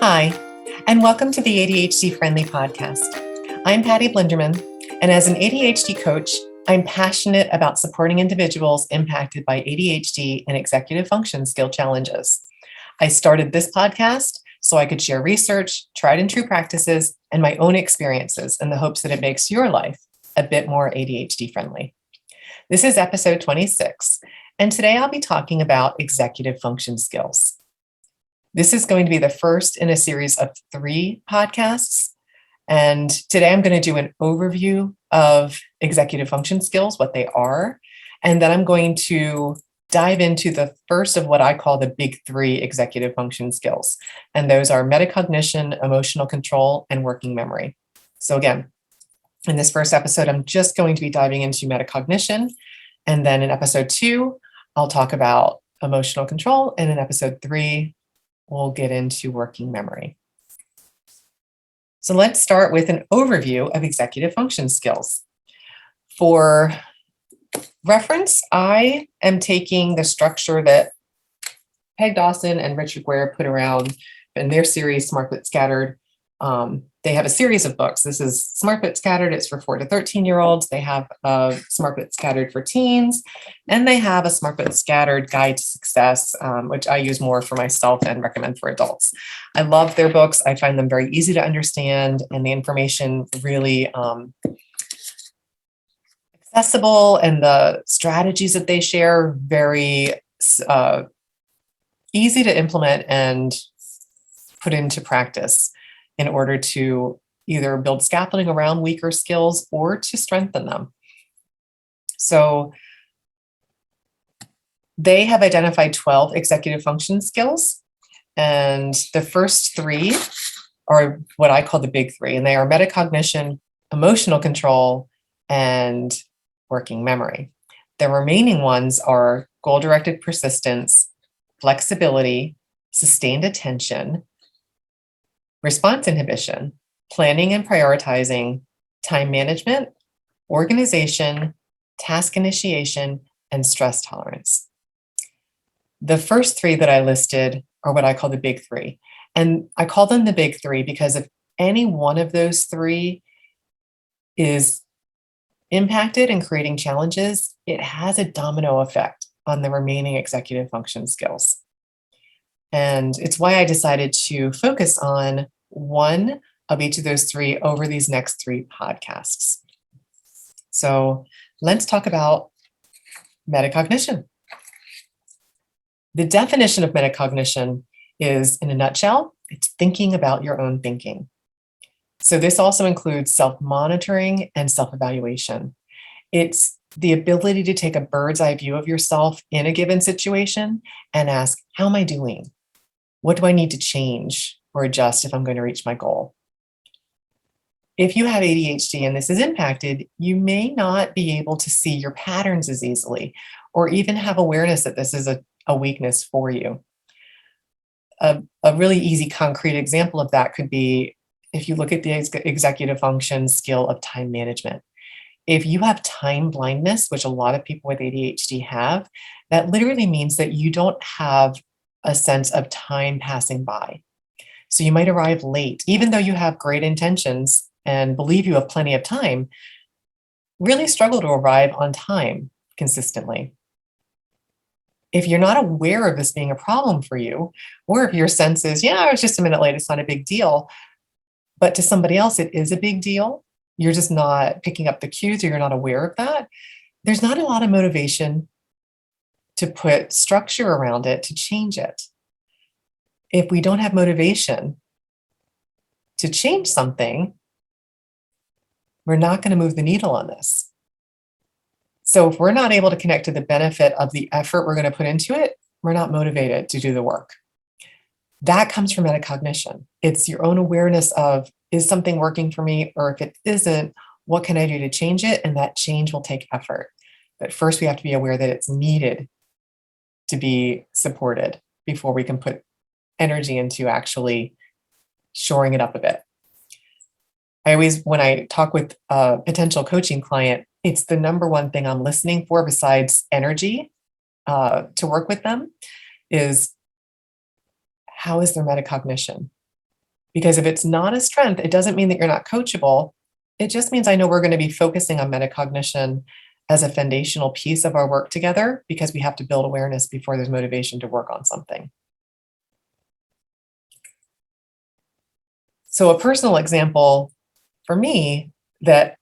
Hi, and welcome to the ADHD-Friendly podcast. I'm Patty Blinderman, and as an ADHD coach, I'm passionate about supporting individuals impacted by ADHD and executive function skill challenges. I started this podcast so I could share research, tried and true practices, and my own experiences in the hopes that it makes your life a bit more ADHD-friendly. This is episode 26, and today I'll be talking about executive function skills. This is going to be the first in a series of 3 podcasts. And today I'm going to do an overview of executive function skills, what they are. And then I'm going to dive into the first of what I call the big 3 executive function skills. And those are metacognition, emotional control, and working memory. So again, in this first episode, I'm just going to be diving into metacognition. And then in episode 2, I'll talk about emotional control. And in episode 3, we'll get into working memory. So let's start with an overview of executive function skills. For reference, I am taking the structure that Peg Dawson and Richard Guare put around in their series, Smart But Scattered. They have a series of books. This is Smart But Scattered. It's for 4 to 13-year-olds. They have a Smart But Scattered for teens, and they have a Smart But Scattered Guide to Success, which I use more for myself and recommend for adults. I love their books. I find them very easy to understand, and the information really accessible, and the strategies that they share very easy to implement and put into practice in order to either build scaffolding around weaker skills or to strengthen them. So they have identified 12 executive function skills, and the first 3 are what I call the big 3, and they are metacognition, emotional control, and working memory. The remaining ones are goal-directed persistence, flexibility, sustained attention, response inhibition, planning and prioritizing, time management, organization, task initiation, and stress tolerance. The first 3 that I listed are what I call the big 3. And I call them the big 3 because if any one of those 3 is impacted and creating challenges, it has a domino effect on the remaining executive function skills. And it's why I decided to focus on one of each of those 3 over these next 3 podcasts. So let's talk about metacognition. The definition of metacognition is, in a nutshell, it's thinking about your own thinking. So this also includes self-monitoring and self-evaluation. It's the ability to take a bird's eye view of yourself in a given situation and ask, how am I doing? What do I need to change or adjust if I'm going to reach my goal? If you have ADHD and this is impacted, you may not be able to see your patterns as easily, or even have awareness that this is a weakness for you. A really easy, concrete example of that could be if you look at the executive function skill of time management. If you have time blindness, which a lot of people with ADHD have, that literally means that you don't have a sense of time passing by. So you might arrive late, even though you have great intentions and believe you have plenty of time, really struggle to arrive on time consistently. If you're not aware of this being a problem for you, or if your sense is, yeah, I was just a minute late, it's not a big deal, but to somebody else, it is a big deal, you're just not picking up the cues, or you're not aware of that, there's not a lot of motivation to put structure around it to change it. If we don't have motivation to change something, we're not going to move the needle on this. So if we're not able to connect to the benefit of the effort we're going to put into it, we're not motivated to do the work. That comes from metacognition. It's your own awareness of, is something working for me? Or if it isn't, what can I do to change it? And that change will take effort. But first we have to be aware that it's needed to be supported before we can put energy into actually shoring it up a bit. I always, when I talk with a potential coaching client, it's the number one thing I'm listening for besides energy to work with them is, how is their metacognition? Because if it's not a strength, it doesn't mean that you're not coachable. It just means I know we're going to be focusing on metacognition as a foundational piece of our work together, because we have to build awareness before there's motivation to work on something. So a personal example for me that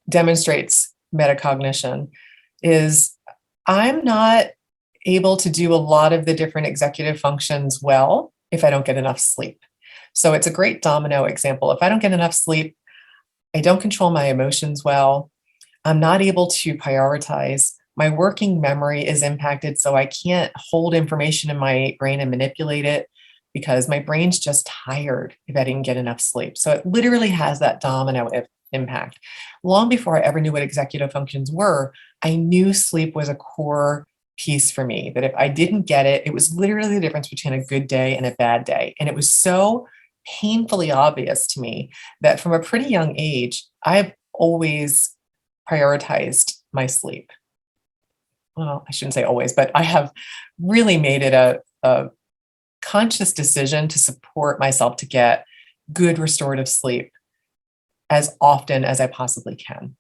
demonstrates metacognition is I'm not able to do a lot of the different executive functions well if I don't get enough sleep. So it's a great domino example. If I don't get enough sleep, I don't control my emotions well. I'm not able to prioritize. My working memory is impacted, so I can't hold information in my brain and manipulate it because my brain's just tired if I didn't get enough sleep. So it literally has that domino impact. Long before I ever knew what executive functions were, I knew sleep was a core piece for me, that if I didn't get it, it was literally the difference between a good day and a bad day. And it was so painfully obvious to me that from a pretty young age, I've always prioritized my sleep. Well, I shouldn't say always, but I have really made it a conscious decision to support myself to get good restorative sleep as often as I possibly can.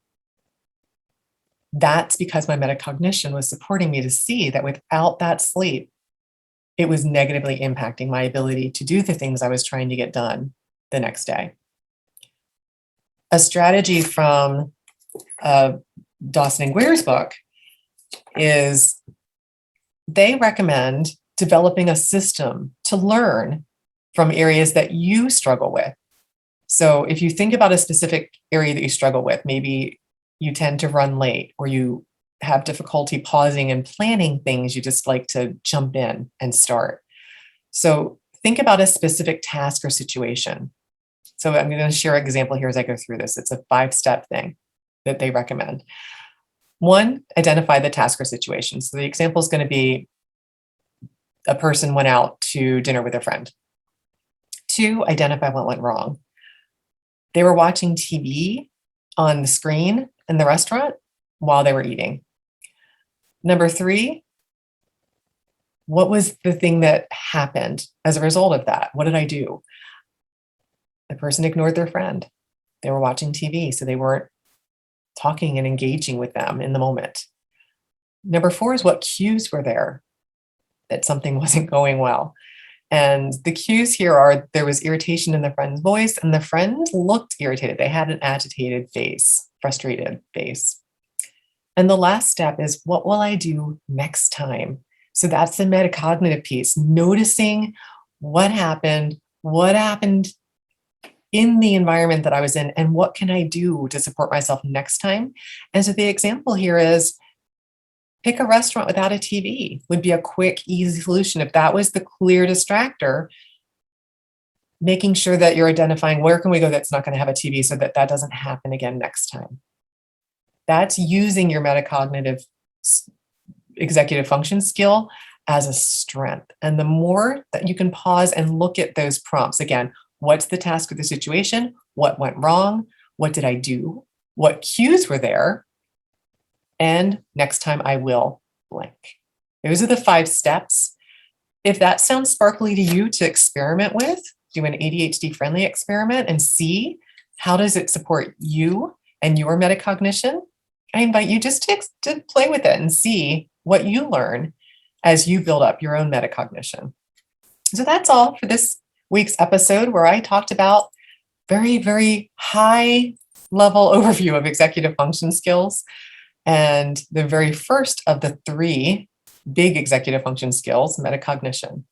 That's because my metacognition was supporting me to see that without that sleep, it was negatively impacting my ability to do the things I was trying to get done the next day. A strategy from Dawson and Guare's book is they recommend developing a system to learn from areas that you struggle with. So if you think about a specific area that you struggle with, maybe you tend to run late or you have difficulty pausing and planning things, you just like to jump in and start. So think about a specific task or situation. So I'm going to share an example here as I go through this. It's a 5-step thing that they recommend. 1, identify the task or situation. So the example is going to be a person went out to dinner with a friend. 2, identify what went wrong. They were watching TV on the screen in the restaurant while they were eating. Number 3, what was the thing that happened as a result of that? What did I do? The person ignored their friend. They were watching TV, so they weren't talking and engaging with them in the moment. Number 4 is what cues were there that something wasn't going well. And the cues here are there was irritation in the friend's voice, and the friend looked irritated. They had an agitated face, frustrated face. And the last step is, what will I do next time? So that's the metacognitive piece, noticing what happened in the environment that I was in, and what can I do to support myself next time? And so the example here is, pick a restaurant without a TV would be a quick, easy solution. If that was the clear distractor, making sure that you're identifying where can we go that's not going to have a TV so that that doesn't happen again next time. That's using your metacognitive executive function skill as a strength. And the more that you can pause and look at those prompts, again, what's the task or the situation? What went wrong? What did I do? What cues were there? And next time I will blank. Those are the 5 steps. If that sounds sparkly to you to experiment with, do an ADHD-friendly experiment and see how does it support you and your metacognition. I invite you just to play with it and see what you learn as you build up your own metacognition. So that's all for this week's episode, where I talked about very, very high level overview of executive function skills. And the very first of the 3 big executive function skills, metacognition.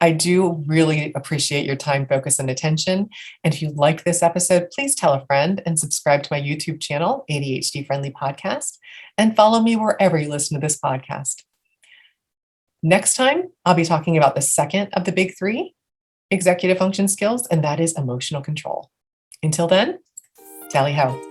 I do really appreciate your time, focus, and attention. And if you liked this episode, please tell a friend and subscribe to my YouTube channel, ADHD-Friendly Podcast, and follow me wherever you listen to this podcast. Next time, I'll be talking about the second of the big 3 executive function skills, and that is emotional control. Until then, tally ho.